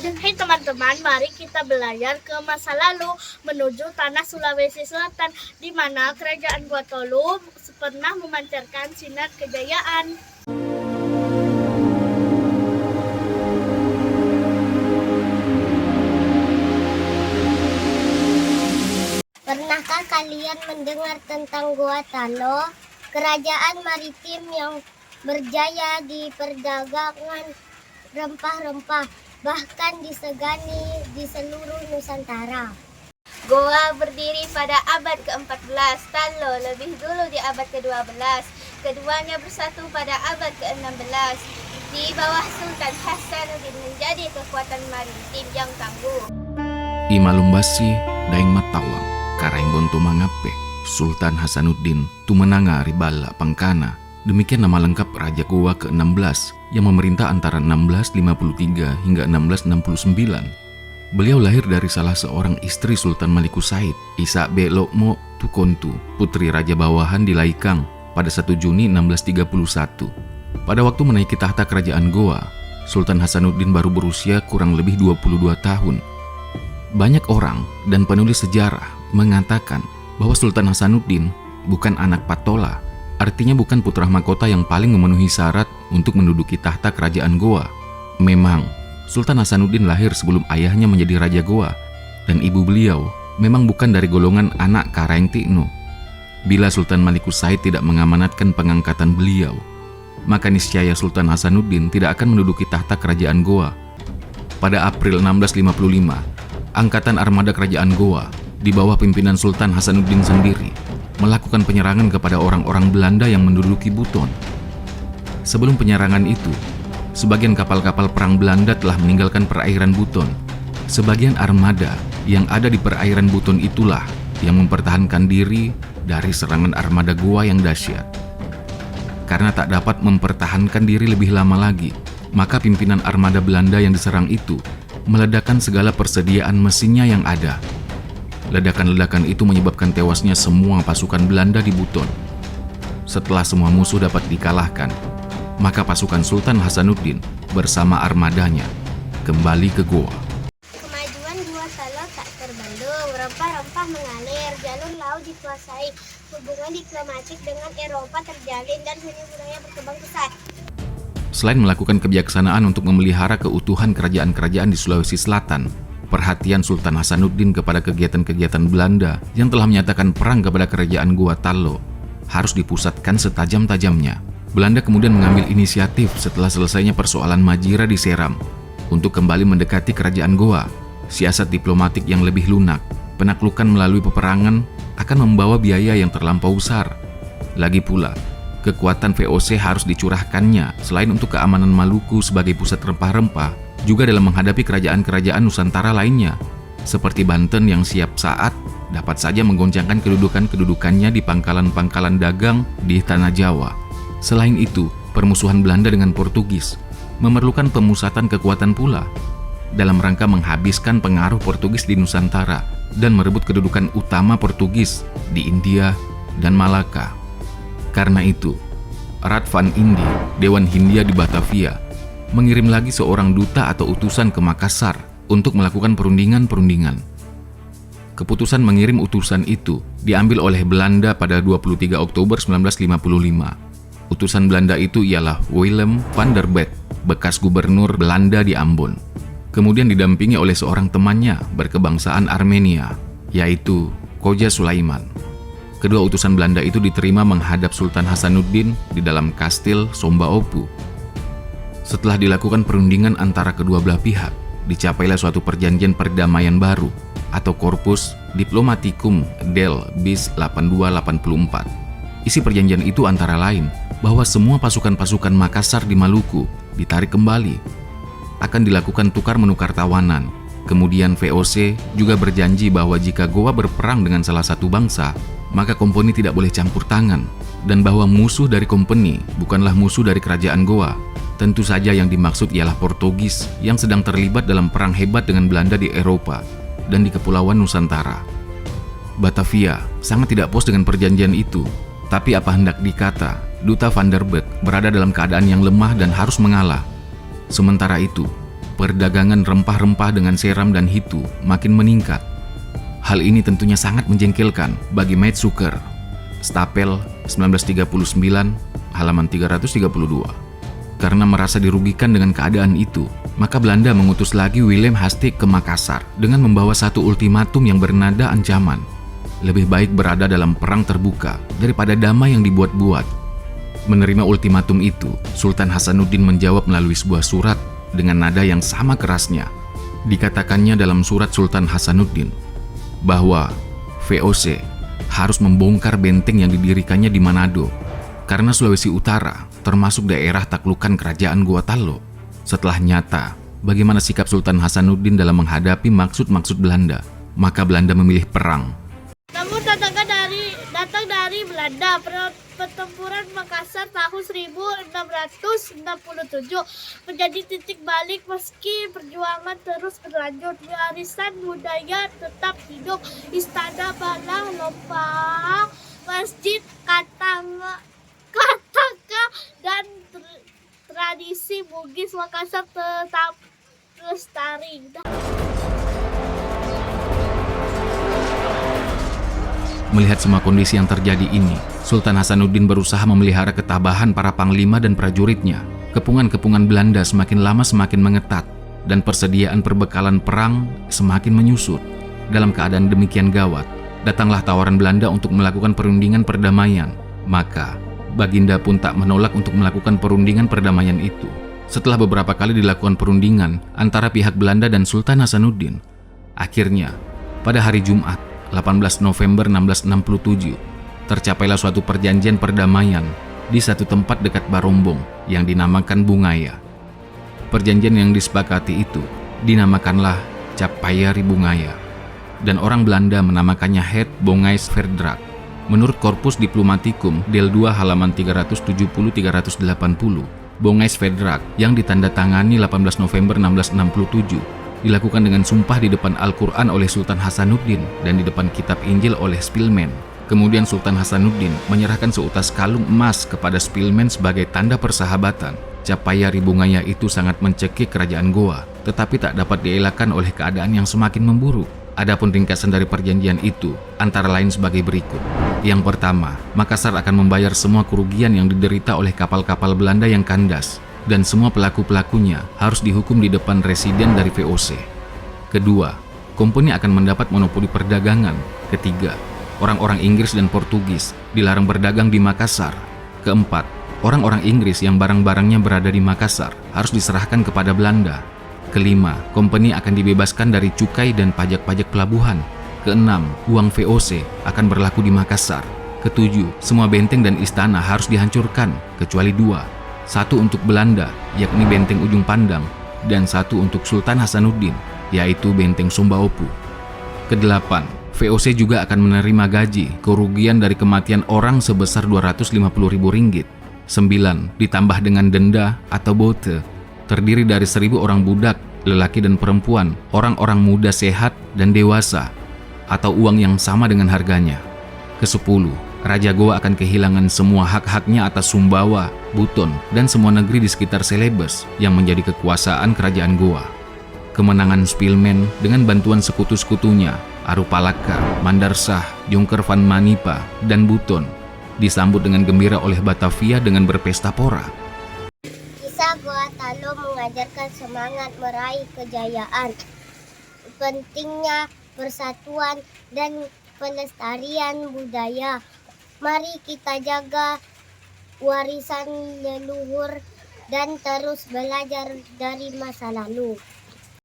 Hai teman-teman, mari kita belajar ke masa lalu menuju tanah Sulawesi Selatan, di mana kerajaan Gua Tolu pernah memancarkan sinar kejayaan. Pernahkah kalian mendengar tentang Gua Talo, kerajaan maritim yang berjaya di perdagangan rempah-rempah, bahkan disegani di seluruh Nusantara? Goa berdiri pada abad ke-14, Talo lebih dulu di abad ke-12. Keduanya bersatu pada abad ke-16. Di bawah Sultan Hasanuddin menjadi kekuatan maritim yang tangguh. Imalumbasi daeng matawang, karaeng bonto mangape, Sultan Hasanuddin tumenanga ribala pangkana. Demikian nama lengkap Raja Goa ke-16 yang memerintah antara 1653 hingga 1669. Beliau lahir dari salah seorang istri Sultan Malikusaid, Isa B. Lokmo Tukontu, putri Raja Bawahan di Laikang pada 1 Juni 1631. Pada waktu menaiki tahta kerajaan Goa, Sultan Hasanuddin baru berusia kurang lebih 22 tahun. Banyak orang dan penulis sejarah mengatakan bahwa Sultan Hasanuddin bukan anak Patola, artinya bukan putra mahkota yang paling memenuhi syarat untuk menduduki tahta kerajaan Goa. Memang, Sultan Hasanuddin lahir sebelum ayahnya menjadi Raja Goa, dan ibu beliau memang bukan dari golongan anak Karaeng Tikno. Bila Sultan Malikusaid tidak mengamanatkan pengangkatan beliau, maka niscaya Sultan Hasanuddin tidak akan menduduki tahta kerajaan Goa. Pada April 1655, angkatan armada kerajaan Goa di bawah pimpinan Sultan Hasanuddin sendiri melakukan penyerangan kepada orang-orang Belanda yang menduduki Buton. Sebelum penyerangan itu, sebagian kapal-kapal perang Belanda telah meninggalkan perairan Buton. Sebagian armada yang ada di perairan Buton itulah yang mempertahankan diri dari serangan armada Goa yang dahsyat. Karena tak dapat mempertahankan diri lebih lama lagi, maka pimpinan armada Belanda yang diserang itu meledakkan segala persediaan mesinnya yang ada. Ledakan-ledakan itu menyebabkan tewasnya semua pasukan Belanda di Buton. Setelah semua musuh dapat dikalahkan, maka pasukan Sultan Hasanuddin bersama armadanya kembali ke Goa. Kemajuan Gua Talo tak terbendung, rempah-rempah mengalir, jalur laut dikuasai, hubungan diplomatik dengan Eropa terjalin, dan seni budaya berkembang pesat. Selain melakukan kebijaksanaan untuk memelihara keutuhan kerajaan-kerajaan di Sulawesi Selatan, perhatian Sultan Hasanuddin kepada kegiatan-kegiatan Belanda yang telah menyatakan perang kepada kerajaan Gua Talo harus dipusatkan setajam-tajamnya. Belanda kemudian mengambil inisiatif setelah selesainya persoalan Majira di Seram untuk kembali mendekati kerajaan Goa. Siasat diplomatik yang lebih lunak, penaklukan melalui peperangan akan membawa biaya yang terlampau besar. Lagi pula, kekuatan VOC harus dicurahkannya selain untuk keamanan Maluku sebagai pusat rempah-rempah, juga dalam menghadapi kerajaan-kerajaan Nusantara lainnya, seperti Banten yang siap saat dapat saja menggoncangkan kedudukannya di pangkalan-pangkalan dagang di Tanah Jawa. Selain itu, permusuhan Belanda dengan Portugis memerlukan pemusatan kekuatan pula dalam rangka menghabiskan pengaruh Portugis di Nusantara dan merebut kedudukan utama Portugis di India dan Malaka. Karena itu, Rad van Indi, Dewan Hindia di Batavia, mengirim lagi seorang duta atau utusan ke Makassar untuk melakukan perundingan-perundingan. Keputusan mengirim utusan itu diambil oleh Belanda pada 23 Oktober 1955. Utusan Belanda itu ialah Willem van der Beek, bekas gubernur Belanda di Ambon. Kemudian didampingi oleh seorang temannya berkebangsaan Armenia, yaitu Koja Sulaiman. Kedua utusan Belanda itu diterima menghadap Sultan Hasanuddin di dalam kastil Sombaopu. Setelah dilakukan perundingan antara kedua belah pihak, dicapailah suatu perjanjian perdamaian baru atau Corpus Diplomaticum del bis 8284. Isi perjanjian itu antara lain bahwa semua pasukan-pasukan Makassar di Maluku ditarik kembali. Akan dilakukan tukar-menukar tawanan. Kemudian VOC juga berjanji bahwa jika Goa berperang dengan salah satu bangsa, maka kompeni tidak boleh campur tangan, dan bahwa musuh dari kompeni bukanlah musuh dari kerajaan Goa. Tentu saja yang dimaksud ialah Portugis yang sedang terlibat dalam perang hebat dengan Belanda di Eropa dan di Kepulauan Nusantara. Batavia sangat tidak puas dengan perjanjian itu, tapi apa hendak dikata, Duta van der Beek berada dalam keadaan yang lemah dan harus mengalah. Sementara itu, perdagangan rempah-rempah dengan Seram dan Hitu makin meningkat. Hal ini tentunya sangat menjengkelkan bagi Maetsukker. Stapel 1939 halaman 332. Karena merasa dirugikan dengan keadaan itu, maka Belanda mengutus lagi Willem Hastik ke Makassar dengan membawa satu ultimatum yang bernada ancaman. Lebih baik berada dalam perang terbuka daripada damai yang dibuat-buat. Menerima ultimatum itu, Sultan Hasanuddin menjawab melalui sebuah surat dengan nada yang sama kerasnya. Dikatakannya dalam surat Sultan Hasanuddin bahwa VOC harus membongkar benteng yang didirikannya di Manado karena Sulawesi Utara termasuk daerah taklukan kerajaan Goa Tallo. Setelah nyata bagaimana sikap Sultan Hasanuddin dalam menghadapi maksud-maksud Belanda, maka Belanda memilih perang. Namun datang dari Belanda. Pertempuran Makassar tahun 1667 menjadi titik balik meski perjuangan terus berlanjut. Warisan budaya tetap hidup. Istana Bala Lompa, Masjid Katanga dan tradisi Bugis Makassar tetap lestari. Melihat semua kondisi yang terjadi ini, Sultan Hasanuddin berusaha memelihara ketabahan para panglima dan prajuritnya. Kepungan-kepungan Belanda semakin lama semakin mengetat, dan persediaan perbekalan perang semakin menyusut. Dalam keadaan demikian gawat, datanglah tawaran Belanda untuk melakukan perundingan perdamaian. Maka, Baginda pun tak menolak untuk melakukan perundingan perdamaian itu. Setelah beberapa kali dilakukan perundingan antara pihak Belanda dan Sultan Hasanuddin, akhirnya, pada hari Jumat, 18 November 1667, tercapailah suatu perjanjian perdamaian di satu tempat dekat Barombong yang dinamakan Bungaya. Perjanjian yang disepakati itu dinamakanlah Cap Payari Bungaya, dan orang Belanda menamakannya Het Bongais Verdrag. Menurut Corpus Diplomaticum del 2 halaman 370-380, Bongais Verdrag yang ditandatangani 18 November 1667 dilakukan dengan sumpah di depan Al-Quran oleh Sultan Hasanuddin dan di depan kitab Injil oleh Spilman. Kemudian Sultan Hasanuddin menyerahkan seutas kalung emas kepada Spilman sebagai tanda persahabatan. Cap Payari Bungaya itu sangat mencekik kerajaan Goa, tetapi tak dapat dielakkan oleh keadaan yang semakin memburuk. Adapun ringkasan dari perjanjian itu antara lain sebagai berikut. Yang pertama, Makassar akan membayar semua kerugian yang diderita oleh kapal-kapal Belanda yang kandas, dan semua pelaku-pelakunya harus dihukum di depan residen dari VOC. Kedua, company akan mendapat monopoli perdagangan. Ketiga, orang-orang Inggris dan Portugis dilarang berdagang di Makassar. Keempat, orang-orang Inggris yang barang-barangnya berada di Makassar harus diserahkan kepada Belanda. Kelima, company akan dibebaskan dari cukai dan pajak-pajak pelabuhan. Keenam, uang VOC akan berlaku di Makassar. Ketujuh, semua benteng dan istana harus dihancurkan, kecuali dua. Satu untuk Belanda, yakni Benteng Ujung Pandang, dan satu untuk Sultan Hasanuddin, yaitu Benteng Sumbaopu. Kedelapan, VOC juga akan menerima gaji kerugian dari kematian orang sebesar 250.000 ringgit. 9, ditambah dengan denda atau bote, terdiri dari 1.000 orang budak, lelaki dan perempuan, orang-orang muda sehat dan dewasa, atau uang yang sama dengan harganya. Ke-10, Raja Goa akan kehilangan semua hak-haknya atas Sumbawa, Buton, dan semua negeri di sekitar Celebes yang menjadi kekuasaan kerajaan Goa. Kemenangan Spilman dengan bantuan sekutu-sekutunya, Arupalaka, Mandarsah, Jonker van Manipa, dan Buton, disambut dengan gembira oleh Batavia dengan berpesta pora. Kisah Goa Tallo mengajarkan semangat meraih kejayaan, pentingnya persatuan dan pelestarian budaya. Mari kita jaga warisan leluhur dan terus belajar dari masa lalu.